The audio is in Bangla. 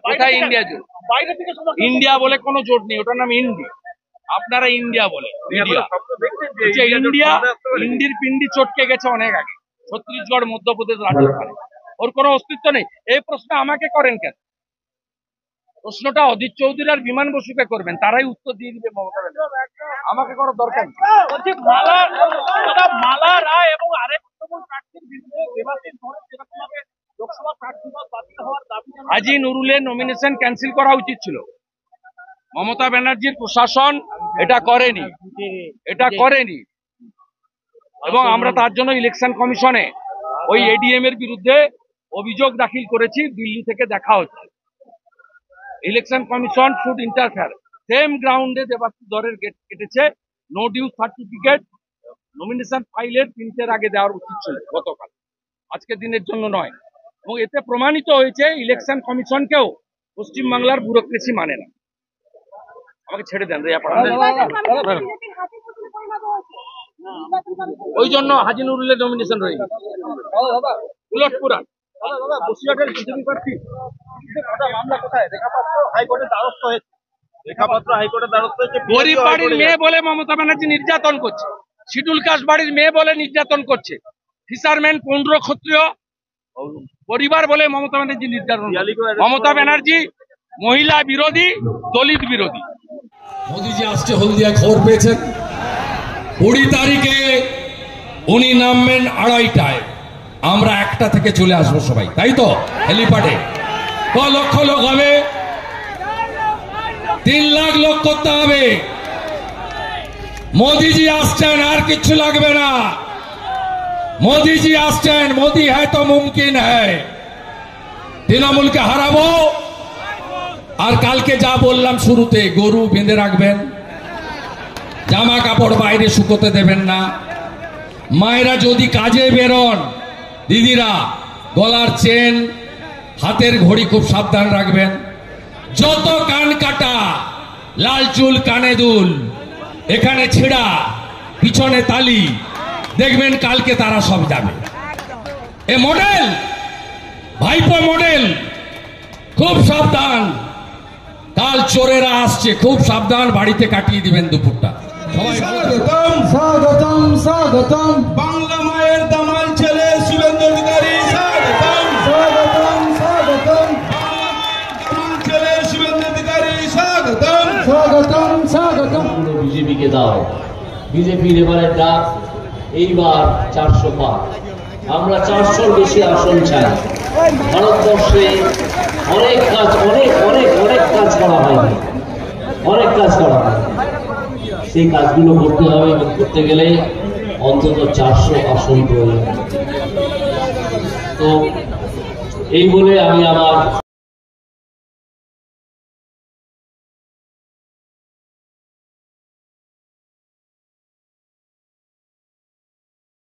কোথায় ইন্ডিয়া জোট? ইন্ডিয়া বলে কোনো জোট নেই, ওটার নাম ইন্ডি। আপনারা ইন্ডিয়া বলে ইন্ডিয়া, ইন্ডির পিন্ডি চটকে গেছে অনেক আগে, ছত্তিশগড়, মধ্যপ্রদেশ, রাজস্থানে। ওর কোনো অস্তিত্ব নেই। এই প্রশ্ন আমাকে করেন কেন? প্রশ্নটা অজিত চৌধুরী আর বিমান বসুকে করবেন, তারাই উত্তর দিয়ে দিবে মমতা ব্যানার্জি, আমাকে করার দরকার নেই। মালা রায় এবং আরেক প্রার্থীর বিরুদ্ধে লোকসভা প্রার্থী বাতিল হওয়ার দাবি হাজী নুরুলের নমিনেশন ক্যান্সেল করা উচিত ছিল। মমতা ব্যানার্জির প্রশাসন এটা করেনি এবং আমরা তার জন্য ইলেকশন কমিশনে ওই এডিএম এর বিরুদ্ধে অভিযোগ দাখিল করেছি। দিল্লি থেকে দেখা হচ্ছে। Election commission should interfere. Same গ্রাউন্ডে দেবাশিস ধরের গেট কেটেছে। নো ডিউ সার্টিফিকেট নমিনেশন ফাইলের 3 আগে দেওয়ার উচিত ছিল গতকাল, আজকের দিনের জন্য নয়। এবং এতে প্রমাণিত হয়েছে ইলেকশন কমিশনকেও পশ্চিমবাংলার ব্যুরোক্রেসি মানে না। আমাকে ছেড়ে দেন। ওই জন্য হাজী নুরুলের নমিনেশন রয়ে গেছে। উলটপুরা বসিরহাটের বিজেপি প্রার্থী মামলা কোথায়? রেখাপাত্র হাইকোর্টের দ্বারস্থ হয়েছে। গরিব বাড়ির মেয়ে বলে মমতা ব্যানার্জি নির্যাতন করছে। শিডিউল কাস্ট বাড়ির মেয়ে বলে নির্যাতন করছে। ফিশারম্যান, পৌর ক্ষত্রিয় পরিবার বলে মমতা ব্যানার্জি নির্যাতন। মমতা ব্যানার্জি মহিলা বিরোধী, দলিত বিরোধী। মোদীজি আজকে হলদিয়ায় খবর পেয়েছেন 20 তারিখে উনি নামবেন 2:30টায়। আমরা 1টা থেকে চলে আসবো সবাই, তাই তো? হেলিপ্যাডে লক্ষ লোক হবে, 3 লাখ লোক করতে হবে। মোদীজি আসছেন, আর কিছু লাগবে না। মোদীজি আসছেন, মোদী হ্যায় তো মুমকিন হ্যায়। তৃণমূলকে হারাবো। আর কালকে যা বললাম শুরুতে, গরু বেঁধে রাখবেন, জামা কাপড় বাইরে শুকোতে দেবেন না। মায়েরা যদি কাজে বেরোন, দিদিরা গলার চেন, হাতের ঘড়ি খুব সাবধান রাখবেন। যত কান কাটা, লাল চুল, কানে দুল, এখানে ছিড়া, পিছনে তালি, দেখবেন কালকে তারা সব যাবে। এ মডেল, ভাইপো মডেল, খুব সাবধান। কাল চোরেরা আসছে, খুব সাবধান, বাড়িতে কাটিয়ে দিবেন দুপুরটা। সবাই স্বাগতম স্বাগতম স্বাগতম। বাংলা মায়ের দামাল ছেলে শুভেন্দু অধিকারী, স্বাগতম স্বাগতম স্বাগতম। দামাল ছেলে শুভেন্দু অধিকারী, স্বাগতম স্বাগতম স্বাগতম। বিজেপিকে দাও। বিজেপির এবারে ডাক, এইবার 400 পার। আমরা 400-র বেশি আসন চাই। ভারতবর্ষে অনেক কাজ, অনেক অনেক অনেক কাজ করা হয়নি, অনেক কাজ করা হয়। সেই কাজগুলো করতে হবে এবং করতে গেলে অন্তত 400 আসন প্রয়োজন। তো এই বলে আমি আমার